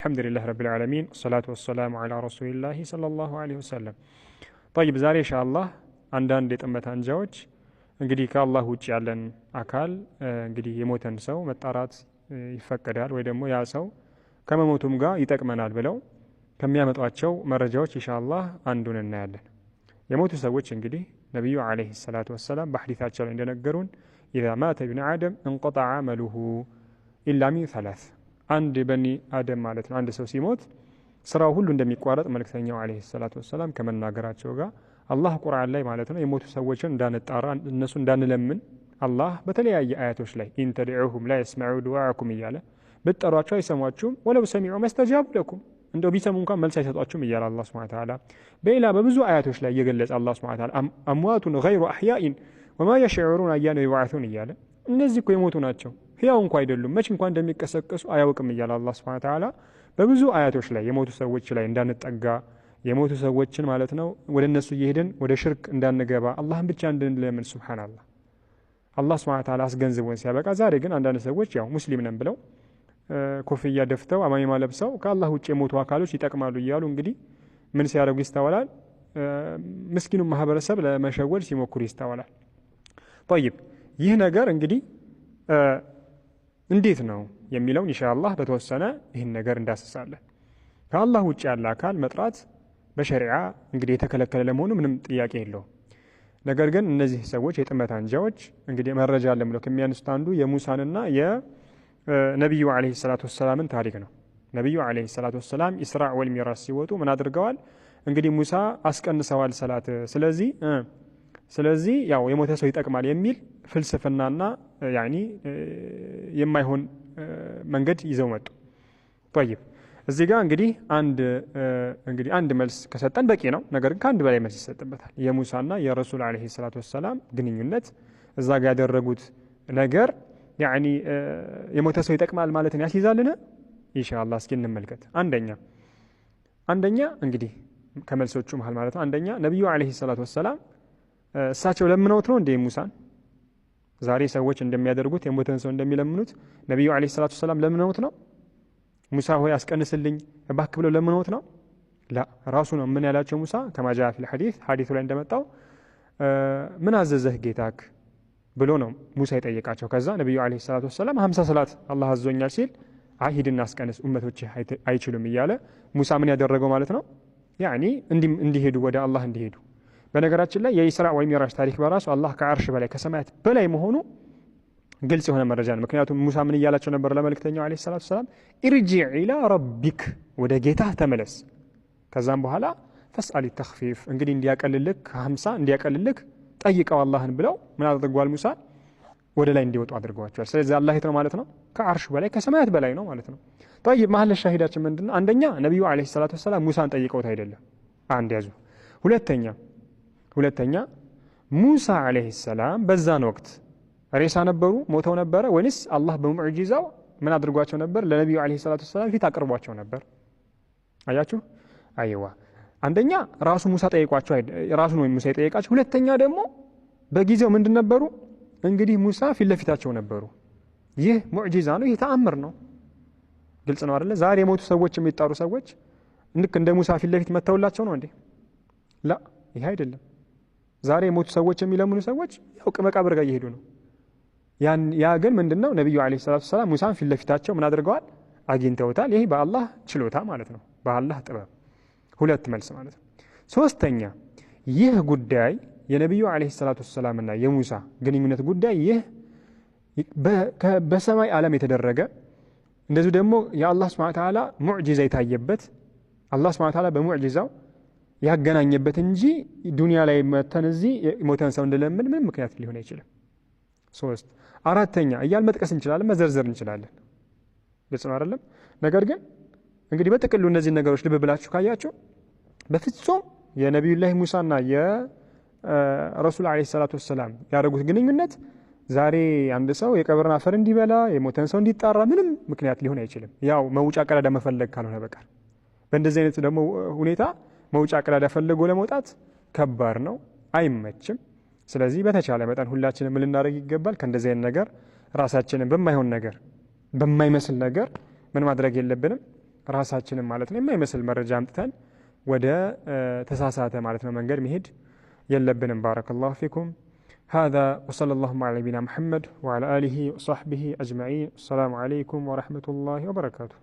አልሐምዱሊላህ ረቢል ዓለሚን ወሰላቱ ወሰላሙ ዐላ ረሱሊላሂ ሰለላሁ ዐለይሂ ወሰለም። ጠይብ ዛሬ ኢንሻአላህ አንዳንድ የጥመት አንጃዎች እንግዲህ ከአላህ ውጭ ያለን አካል እንግዲህ የሞተን ሰው መጣራት ይፈቀዳል ወይ ደግሞ ያ ሰው ከመሞቱም ጋር ይጠቅመናል ብለው ከሚያመጧቸው መረጃዎች ኢንሻአላህ አንዱን እናያለን። የሞቱ ሰዎች እንግዲህ ነቢዩ ዐለይሂ ሰላቱ ወሰላም በሐዲታቸው ላይ እንደነገሩን ኢዛ ማተ ኢብኑ አደም እንቀጠዐ አመሉሁ ኢላ ሚን ሰላስ፣ አንድ በኒ አደም ማለት ነው አንድ ሰው ሲሞት ስራው ሁሉ እንደሚቋረጥ መልእክተኛው ዐለይሂ ሰላቱ ወሰላም ከመናገራቸው ጋር አላህ ቁርአን ላይ ማለት ነው የሞቱ ሰዎችን እንዳንጣራ እነሱ እንዳንለምን አላህ በተለያየ አያቶች ላይ ኢን ተድዑሁም ላ የስመዑ ዱዓአኩም እያለ ብትጠሯቸው አይሰሟችሁም፣ ወለው ሰሚዑ መስተጃቡ ለኩም እንደው ቢሰሙ እንኳን መልስ አይሰጧችሁም እያለ አላህ ሱብሓነሁ ወተዓላ በሌላ በብዙ አያቶች ላይ እየገለጸ አላህ ሱብሓነሁ ወተዓላ አምዋቱን ገይሩ አሕያኢን ወማ የሽዑሩን አያነ ዩብዓሱን እያለ እነዚህ እኮ የሞቱ ናቸው ሕያው እንኳ አይደሉም መች እንኳን እንደሚቀሰቀሱ አያውቅም እያለ አላህ ሱብሓነሁ ወተዓላ በብዙ አያቶች ላይ የሞቱ ሰዎች ላይ እንዳንጠጋ የሞቱ ሰዎችን ማለት ነው ወደ እነሱ እየሄድን ወደ ሽርክ እንዳንገባ አላህን ብቻ እንድንለምን ሱብሓነላህ አላህ ሱብሓነሁ ወተዓላ አስገንዝቦን ሲያበቃ፣ ዛሬ ግን አንዳንድ ሰዎች ያው ሙስሊም ነን ብለው ኮፍያ ደፍተው አማይማ ለብሰው ከአላህ ውጭ የሞቱ አካሎች ይጠቅማሉ እያሉ እንግዲህ ምን ሲያደርጉ ይስተዋላል? ምስኪኑን ማህበረሰብ ለመሸወድ ሲሞክሩ ይስተዋላል። ጠይብ ይህ ነገር እንግዲህ እንዴት ነው የሚለውን ኢንሻአላህ በተወሰነ ይህን ነገር እንዳስሳለን። ከአላህ ውጭ ያለ አካል መጥራት በሸሪዓ እንግዲህ የተከለከለ ለመሆኑ ምንም ጥያቄ የለውም። ነገር ግን እነዚህ ሰዎች የጥመት አንጃዎች እንግዲህ መረጃ አለ ብለው ከሚያነሱት አንዱ የሙሳንና የነቢዩ ዐለይሂ ሰላቱ ወሰላምን ታሪክ ነው። ነቢዩ ዐለይሂ ሰላቱ ወሰላም ኢስራእ ወል ሚዕራጅ ሲወጡ ምን አድርገዋል? እንግዲህ ሙሳ አስቀንሰዋል ሰላት፣ ስለዚህ ያው የሞተ ሰው ይጠቅማል የሚል ፍልስፍናና ያኒ የማይሆን መንገድ ይዘው መጡ። ጠይብ እዚህ ጋር እንግዲህ አንድ መልስ ከሰጠን በቂ ነው። ነገር ግን ከአንድ በላይ መልስ ይሰጥበታል። የሙሳና የረሱል ዐለይሂ ሰላቱ ወሰላም ግንኙነት እዛ ጋር ያደረጉት ነገር ያኒ የሞተ ሰው ይጠቅማል ማለትን ያስይዛልን? ኢንሻአላህ እስኪ እንመልከት። አንደኛ እንግዲህ ከመልሶቹ መሃል ማለት ነው አንደኛ ነብዩ ዐለይሂ ሰላቱ ወሰላም እሳቸው ለምነውት ነው እንደ ሙሳን ዛሬ ሰዎች እንደሚያደርጉት የሞተን ሰው እንደሚለምኑት ነብዩ ዐለይሂ ሰላቱ ወሰላም ለምነውት ነው? ሙሳ ሆይ አስቀንስልኝ እባክህ ብለው ለምነውት ነው? ላ ራሱ ነው ምን ያላቸው ሙሳ ከማጃ ፊል ሐዲሱ ላይ እንደመጣው ምን አዘዘህ ጌታክ ብሎ ነው ሙሳ የጠየቃቸው። ከዛ ነብዩ ዐለይሂ ሰላቱ ወሰላም 50 ሰላት አላህ አዞኛል ሲል ሂድና አስቀንስ ኡመቶች አይችሉም እያለ ሙሳ ምን ያደረገው ማለት ነው ያኒ እንዲሄዱ ወደ አላህ እንዲሄዱ። በነገራችን ላይ የኢስራ ወይም ሚዕራጅ ታሪክ በራሱ አላህ ከአርሽ በላይ ከሰማያት በላይ መሆኑ ግልጽ የሆነ መረጃ ነው። ምክንያቱም ሙሳ ምን እያላቸው ነበር ለመልእክተኛው ዐለይሂ ሰላቱ ወሰላም ኢርጂዕ ኢላ ረቢክ ወደ ጌታህ ተመለስ፣ ከዛም በኋላ ፈስአሊ ተኽፊፍ እንግዲህ እንዲያቀልልክ ከ50 እንዲያቀልልክ ጠይቀው አላህን ብለው ምን አድርገዋል? ሙሳ ወደ ላይ እንዲወጡ አድርገዋቸዋል። ስለዚህ አላህ የት ነው ማለት ነው? ከአርሽ በላይ ከሰማያት በላይ ነው ማለት ነው። ጠይብ መሐል ሻሂዳችን ምንድነው? አንደኛ ነብዩ ዐለይሂ ሰላቱ ወሰላም ሙሳን ጠይቀውት አይደለም፣ አንድ ያዙ። ሁለተኛ ሙሳ ዐለይሂ ሰላም በዛን ወቅት ሬሳ ነበሩ ሞተው ነበረ ወይስ አላህ በሙዕጂዛው ምን አድርጓቸው ነበር? ለነብዩ ዐለይሂ ሰላቱ ወሰላም ፊት አቅርቧቸው ነበር። አያችሁ? አይዋ አንደኛ ራሱ ሙሳ ጠይቋቸው ራሱ ነው ሙሳ የጠየቃቸው። ሁለተኛ ደግሞ በጊዜው ምንድን ነበሩ? እንግዲህ ሙሳ ፊት ለፊታቸው ነበሩ። ይህ ሙዕጂዛ ነው፣ ይህ ተአምር ነው። ግልጽ ነው አይደለ? ዛሬ የሞቱ ሰዎች የሚጣሩ ሰዎች ልክ እንደ ሙሳ ፊት ለፊት መተውላቸው ነው እንዴ? ላ ይህ አይደለም። ዛሬ የሞቱ ሰዎች የሚለምኑ ሰዎች ያው መቃብር ጋር እየሄዱ ነው። ያ ግን ምንድነው? ነብዩ ዐለይሂ ሰላቱ ወሰላም ሙሳን ፊት ለፊታቸው ምን አድርገዋል? አግኝተውታል። ይሄ በአላህ ችሎታ ማለት ነው፣ በአላህ ጥበብ። ሁለት መልስ ማለት ነው። ሶስተኛ ይህ ጉዳይ የነብዩ ዐለይሂ ሰላቱ ወሰላምና የሙሳ ግንኙነት ጉዳይ ይህ በሰማይ ዓለም የተደረገ እንደዚሁ ደግሞ የአላህ ሱብሓነሁ ወተዓላ ሙዕጂዛ የታየበት አላህ ሱብሓነሁ ወተዓላ በሙዕጂዛው ያገናኘበት እንጂ ዱንያ ላይ መተን እዚህ ሞተን ሰው እንደለምን ምንም ምክንያት ሊሆን አይችልም። ሶስት አራተኛ እያል መጥቀስ እንችላለን፣ መዘርዘር እንችላለን። ግልጽ ነው አይደለም? ነገር ግን እንግዲህ በጥቅሉ እነዚህ ነገሮች ልብ ብላችሁ ካያችሁ በፍጹም የነቢዩላህ ሙሳና የረሱል ዐለይሂ ሰላቱ ወሰላም ያደረጉት ግንኙነት ዛሬ አንድ ሰው የቀብርን አፈር እንዲበላ የሞተን ሰው እንዲጣራ ምንም ምክንያት ሊሆን አይችልም። ያው መውጫ ቀዳዳ መፈለግ ካልሆነ በቀር በእንደዚህ አይነት ደግሞ ሁኔታ መውጫ ቀዳዳ ፈልጎ ለመውጣት ከባድ ነው፣ አይመችም። ስለዚህ በተቻለ መጠን ሁላችንም ምን ልናደርግ ይገባል? ከእንደዚህ አይነት ነገር ራሳችንን በማይሆን ነገር በማይመስል ነገር ምን ማድረግ የለብንም? ራሳችንን ማለት ነው የማይመስል መረጃ አምጥተን ወደ ተሳሳተ ማለት ነው መንገድ መሄድ የለብንም። ባረከላሁ ፊኩም። هذا وصلى الله على نبينا محمد وعلى آله وصحبه أجمعين. السلام عليكم ورحمة الله وبركاته.